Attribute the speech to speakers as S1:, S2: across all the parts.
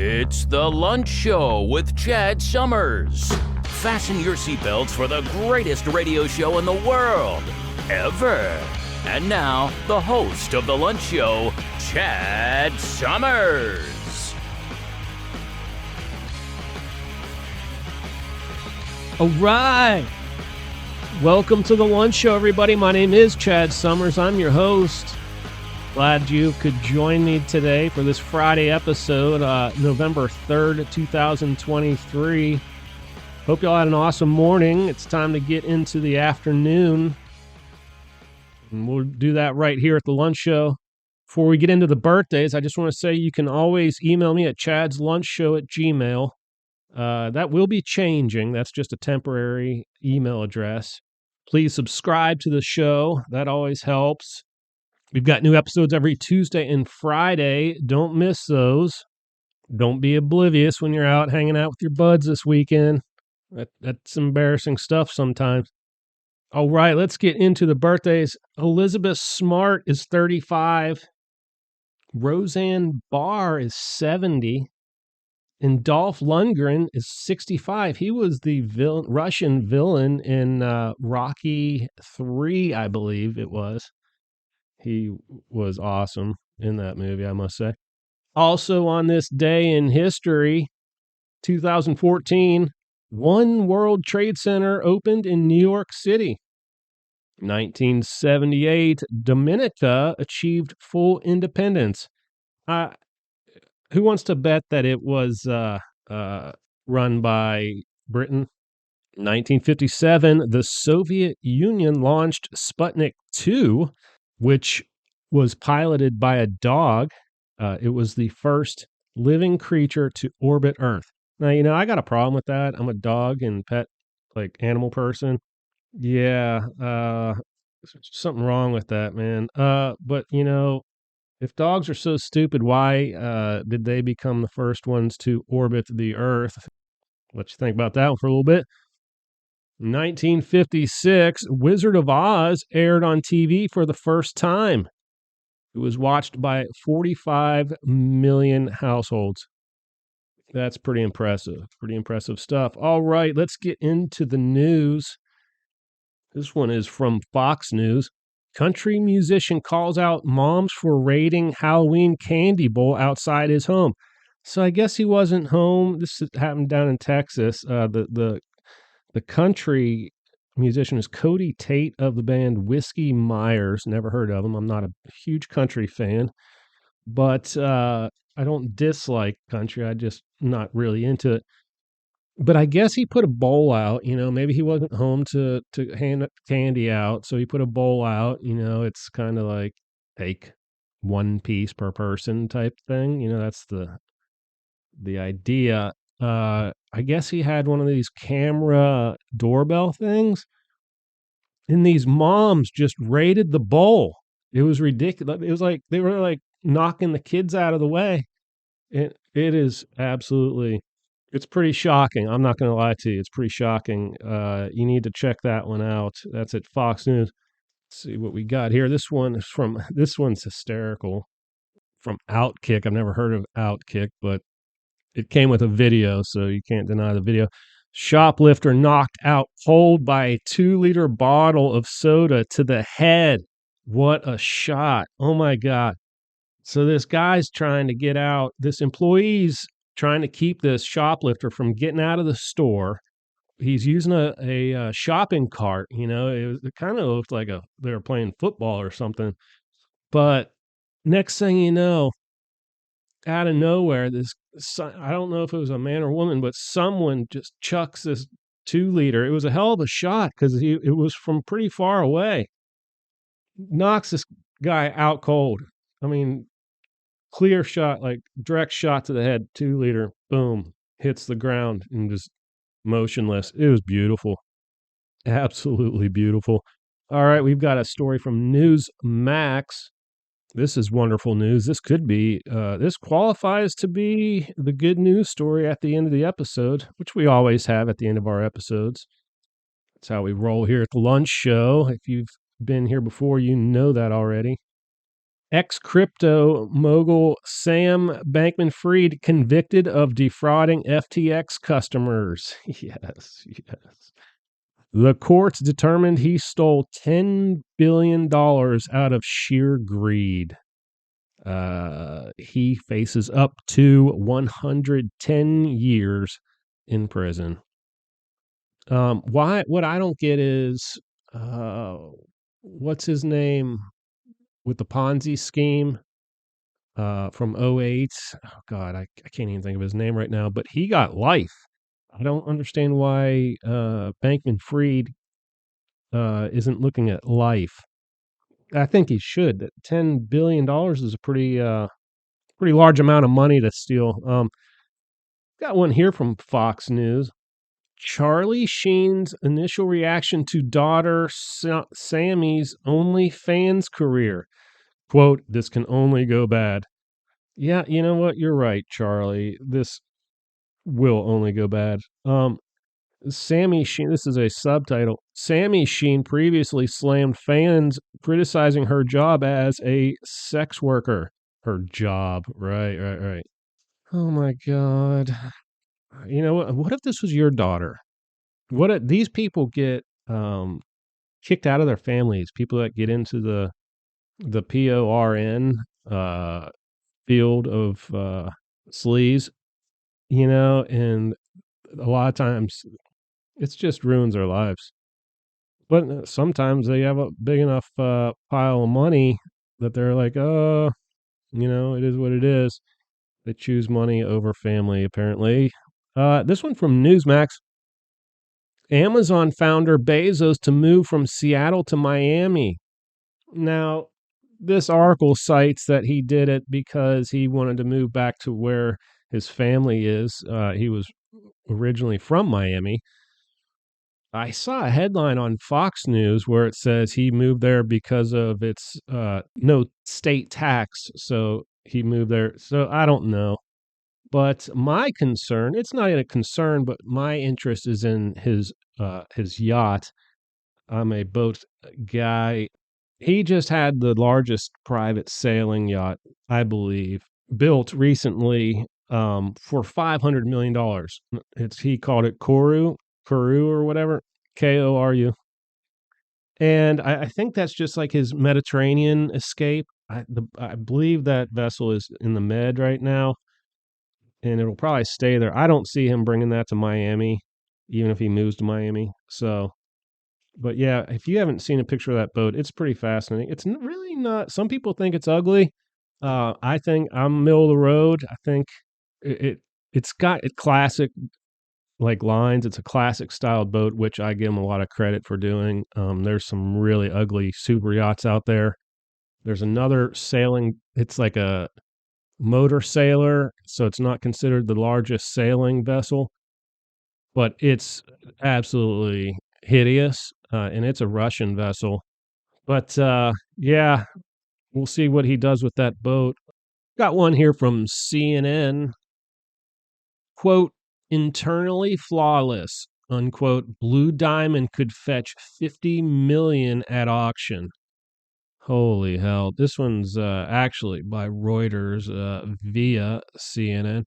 S1: It's The Lunch Show with Chad Summers. Fasten your seatbelts for the greatest radio show in the world, ever. And now, the host of The Lunch Show, Chad Summers.
S2: All right. Welcome to The Lunch Show, everybody. My name is Chad Summers. I'm your host. Glad you could join me today for this Friday episode, November 3rd, 2023. Hope y'all had an awesome morning. It's time to get into the afternoon. And we'll do that right here at The Lunch Show. Before we get into the birthdays, I just want to say you can always email me at chadslunchshow@gmail.com. That will be changing. That's just a temporary email address. Please subscribe to the show. That always helps. We've got new episodes every Tuesday and Friday. Don't miss those. Don't be oblivious when you're out hanging out with your buds this weekend. That's embarrassing stuff sometimes. All right, let's get into the birthdays. Elizabeth Smart is 35. Roseanne Barr is 70. And Dolph Lundgren is 65. He was the Russian villain in Rocky III, I believe it was. He was awesome in that movie, I must say. Also on this day in history, 2014, One World Trade Center opened in New York City. 1978, Dominica achieved full independence. Who wants to bet that it was run by Britain? 1957, the Soviet Union launched Sputnik 2, which was piloted by a dog. It was the first living creature to orbit Earth. Now, I got a problem with that. I'm a dog and pet, animal person. Yeah, something wrong with that, man. But, if dogs are so stupid, why did they become the first ones to orbit the Earth? Let you think about that one for a little bit. 1956, Wizard of Oz aired on TV for the first time. It was watched by 45 million households. That's pretty impressive. Pretty impressive stuff. All right, let's get into the news. This one is from Fox News. Country musician calls out moms for raiding Halloween candy bowl outside his home. So I guess he wasn't home. This happened down in Texas. The country musician is Cody Tate of the band Whiskey Myers. Never heard of him. I'm not a huge country fan, but I don't dislike country. I just not really into it. But I guess he put a bowl out, maybe he wasn't home to hand candy out. So he put a bowl out, it's kind of like take one piece per person type thing. That's the idea. I guess he had one of these camera doorbell things, and these moms just raided the bowl. It was ridiculous. It was like they were like knocking the kids out of the way. It is absolutely, it's pretty shocking. I'm not going to lie to you. It's pretty shocking. You need to check that one out. That's at Fox News. Let's see what we got here. This one's hysterical. From Outkick. I've never heard of Outkick, but it came with a video, so you can't deny the video. Shoplifter knocked out cold by a 2-liter bottle of soda to the head. What a shot. Oh my God. So this guy's trying to get out. This employee's trying to keep this shoplifter from getting out of the store. He's using a shopping cart. It kind of looked like they were playing football or something. But next thing you know, out of nowhere, I don't know if it was a man or woman, but someone just chucks this 2-liter. It was a hell of a shot because it was from pretty far away. Knocks this guy out cold. I mean, clear shot, like direct shot to the head, 2-liter, boom, hits the ground and just motionless. It was beautiful. Absolutely beautiful. All right, we've got a story from Newsmax. This is wonderful news. This qualifies to be the good news story at the end of the episode, which we always have at the end of our episodes. That's how we roll here at the Lunch Show. If you've been here before, you know that already. Ex-crypto mogul Sam Bankman-Fried convicted of defrauding FTX customers. Yes, yes. The courts determined he stole $10 billion out of sheer greed. He faces up to 110 years in prison. What I don't get is, uh, what's his name with the Ponzi scheme? From '08. Oh God, I can't even think of his name right now, but he got life. I don't understand why Bankman Fried isn't looking at life. I think he should. That $10 billion is a pretty large amount of money to steal. Got one here from Fox News. Charlie Sheen's initial reaction to daughter Sammy's OnlyFans career. Quote, "This can only go bad." Yeah, you know what? You're right, Charlie. This will only go bad. Sammy Sheen, this is a subtitle. Sammy Sheen previously slammed fans criticizing her job as a sex worker. Her job. Right, right, right. Oh my God. You know what if this was your daughter? What if these people get kicked out of their families, people that get into the PORN field of sleaze, and a lot of times it's just ruins their lives. But sometimes they have a big enough pile of money that they're like, oh, it is what it is. They choose money over family, apparently. This one from Newsmax. Amazon founder Bezos to move from Seattle to Miami. Now, this article cites that he did it because he wanted to move back to where his family is. He was originally from Miami. I saw a headline on Fox News where it says he moved there because of its no state tax. So he moved there. So I don't know. But my concern, it's not a concern, but my interest is in his yacht. I'm a boat guy. He just had the largest private sailing yacht, I believe, built recently for $500 million. He called it Koru or whatever, Koru. And I think that's just like his Mediterranean escape. I believe that vessel is in the Med right now, and it'll probably stay there. I don't see him bringing that to Miami, even if he moves to Miami. So, but yeah, if you haven't seen a picture of that boat, it's pretty fascinating. It's really not. Some people think it's ugly. I think I'm middle of the road. I think it's got classic like lines. It's a classic styled boat, which I give him a lot of credit for doing. There's some really ugly super yachts out there. There's another sailing. It's like a motor sailor, so it's not considered the largest sailing vessel, but it's absolutely hideous, and it's a Russian vessel. But yeah, we'll see what he does with that boat. Got one here from CNN. Quote, "Internally flawless," unquote, "Blue Diamond could fetch 50 million at auction." Holy hell. This one's actually by Reuters via CNN.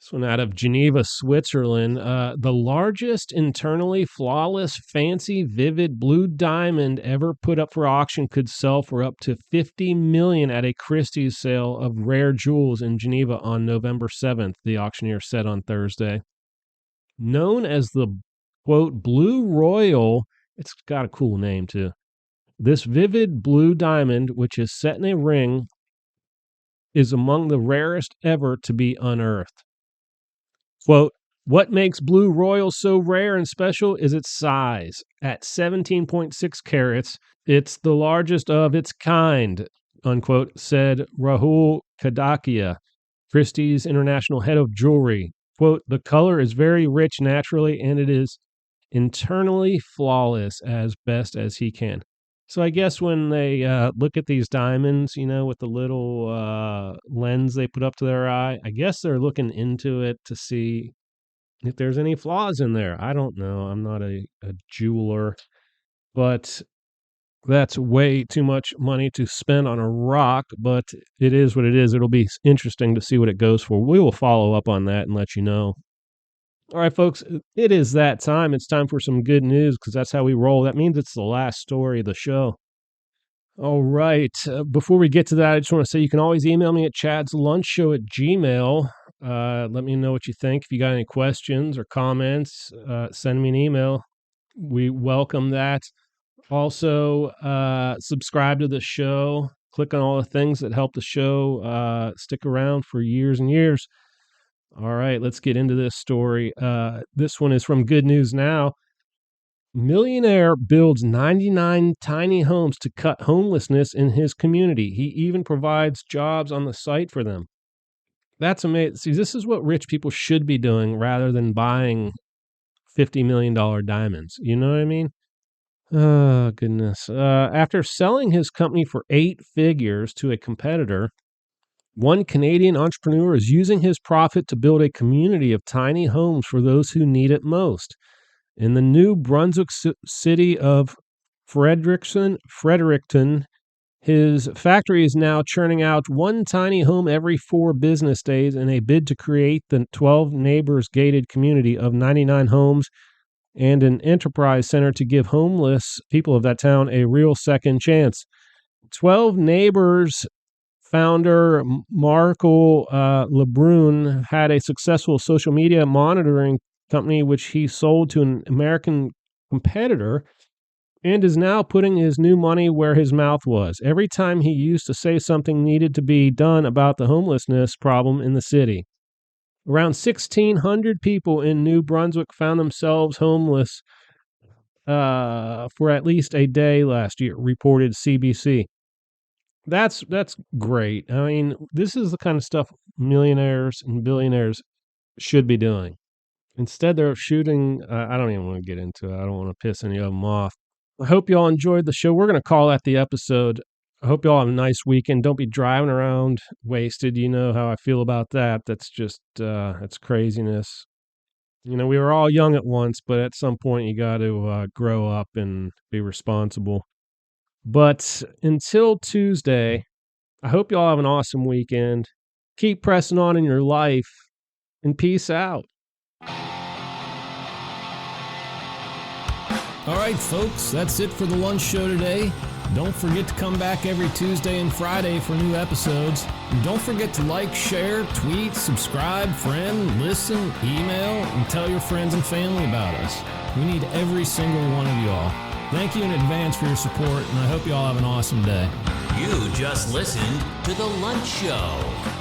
S2: This one out of Geneva, Switzerland. The largest internally flawless, fancy, vivid blue diamond ever put up for auction could sell for up to 50 million at a Christie's sale of rare jewels in Geneva on November 7th, the auctioneer said on Thursday. Known as the, quote, Blue Royal, it's got a cool name too. This vivid blue diamond, which is set in a ring, is among the rarest ever to be unearthed. Quote, "What makes Blue Royal so rare and special is its size. At 17.6 carats, it's the largest of its kind," unquote, said Rahul Kadakia, Christie's international head of jewelry. Quote, "The color is very rich naturally, and it is internally flawless as best as he can." So I guess when they look at these diamonds, with the little lens they put up to their eye, I guess they're looking into it to see if there's any flaws in there. I don't know. I'm not a jeweler, but That's way too much money to spend on a rock, but it is what it is. It'll be interesting to see what it goes for. We will follow up on that and let you know. All right, folks, it is that time. It's time for some good news because that's how we roll. That means it's the last story of the show. All right. Before we get to that, I just want to say you can always email me at chadslunchshow@gmail. Let me know what you think. If you got any questions or comments, send me an email. We welcome that. Also, subscribe to the show. Click on all the things that help the show stick around for years and years. All right, let's get into this story. This one is from Good News Now. Millionaire builds 99 tiny homes to cut homelessness in his community. He even provides jobs on the site for them. That's amazing. See, this is what rich people should be doing rather than buying $50 million diamonds. You know what I mean? Oh, goodness. After selling his company for 8 figures to a competitor, one Canadian entrepreneur is using his profit to build a community of tiny homes for those who need it most. In the New Brunswick city of Fredericton, his factory is now churning out one tiny home every 4 business days in a bid to create the 12 neighbors gated community of 99 homes and an enterprise center to give homeless people of that town a real second chance. 12 Neighbors founder Marco Lebrun had a successful social media monitoring company which he sold to an American competitor and is now putting his new money where his mouth was. Every time he used to say something needed to be done about the homelessness problem in the city. Around 1,600 people in New Brunswick found themselves homeless for at least a day last year, reported CBC. That's great. I mean, this is the kind of stuff millionaires and billionaires should be doing. Instead, they're shooting. I don't even want to get into it. I don't want to piss any of them off. I hope you all enjoyed the show. We're going to call that the episode. I hope you all have a nice weekend. Don't be driving around wasted. You know how I feel about that. That's just, it's craziness. You know, we were all young at once, but at some point you got to grow up and be responsible. But until Tuesday, I hope you all have an awesome weekend. Keep pressing on in your life and peace out.
S3: All right, folks, that's it for the lunch show today. Don't forget to come back every Tuesday and Friday for new episodes. And don't forget to like, share, tweet, subscribe, friend, listen, email, and tell your friends and family about us. We need every single one of you all. Thank you in advance for your support, and I hope you all have an awesome day.
S1: You just listened to The Lunch Show.